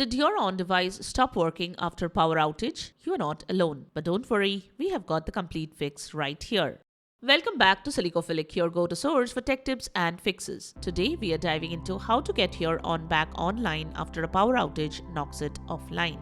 Did your ON device stop working after power outage? You are not alone. But don't worry, we have got the complete fix right here. Welcome back to Silicophilic, your go-to source for tech tips and fixes. Today we are diving into how to get your ON back online after a power outage knocks it offline.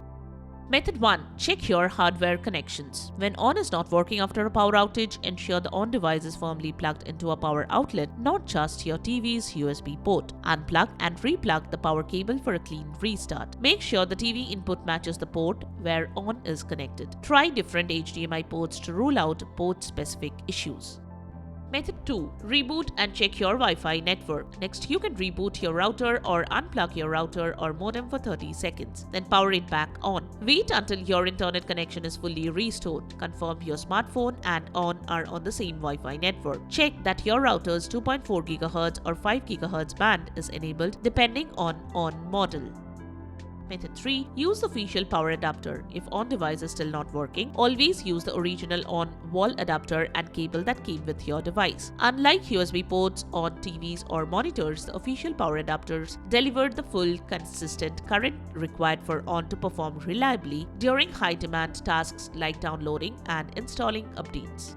Method 1. Check your hardware connections. When ON is not working after a power outage, ensure the ON device is firmly plugged into a power outlet, not just your TV's USB port. Unplug and replug the power cable for a clean restart. Make sure the TV input matches the port where ON is connected. Try different HDMI ports to rule out port-specific issues. Method 2. Reboot and check your Wi-Fi network. Next, you can reboot your router or unplug your router or modem for 30 seconds. Then power it back on. Wait until your internet connection is fully restored. Confirm your smartphone and ON are on the same Wi-Fi network. Check that your router's 2.4 GHz or 5 GHz band is enabled depending on ON model. Method 3. Use the official power adapter. If ON device is still not working, always use the original ON wall adapter and cable that came with your device. Unlike USB ports on TVs or monitors, the official power adapters deliver the full, consistent current required for ON to perform reliably during high-demand tasks like downloading and installing updates.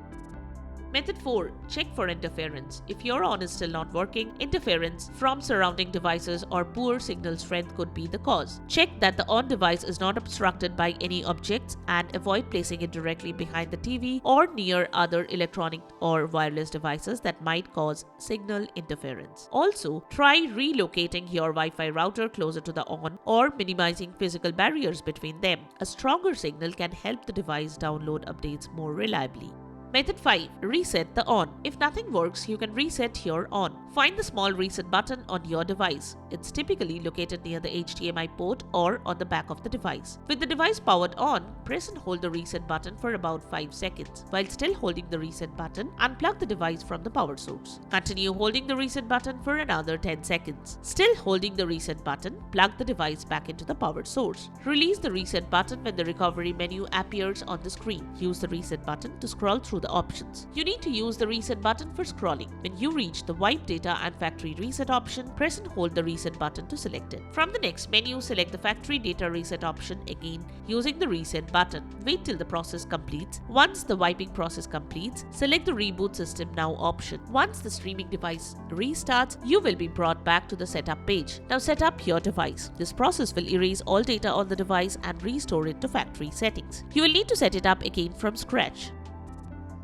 Method 4. Check for interference. If your ON is still not working, interference from surrounding devices or poor signal strength could be the cause. Check that the ON device is not obstructed by any objects and avoid placing it directly behind the TV or near other electronic or wireless devices that might cause signal interference. Also, try relocating your Wi-Fi router closer to the ON or minimizing physical barriers between them. A stronger signal can help the device download updates more reliably. Method 5. Reset the ON. If nothing works, you can reset your ON. Find the small reset button on your device. It's typically located near the HDMI port or on the back of the device. With the device powered on, press and hold the reset button for about 5 seconds. While still holding the reset button, unplug the device from the power source. Continue holding the reset button for another 10 seconds. Still holding the reset button, plug the device back into the power source. Release the reset button when the recovery menu appears on the screen. Use the reset button to scroll through the options. You need to use the reset button for scrolling. When you reach the wipe data and factory reset option, press and hold the reset button to select it. From the next menu, select the factory data reset option again using the reset button. Wait till the process completes. Once the wiping process completes, select the reboot system now option. Once the streaming device restarts, you will be brought back to the setup page. Now set up your device. This process will erase all data on the device and restore it to factory settings. You will need to set it up again from scratch.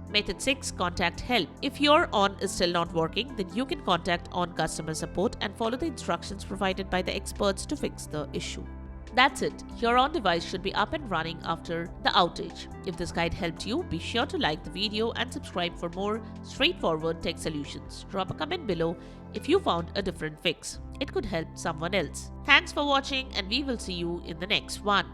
Method 6. Contact help. If your ON is still not working, then you can contact ON customer support and follow the instructions provided by the experts to fix the issue. That's it. Your ON device should be up and running after the outage. If this guide helped you, be sure to like the video and subscribe for more straightforward tech solutions. Drop a comment below if you found a different fix. It could help someone else. Thanks for watching and we will see you in the next one.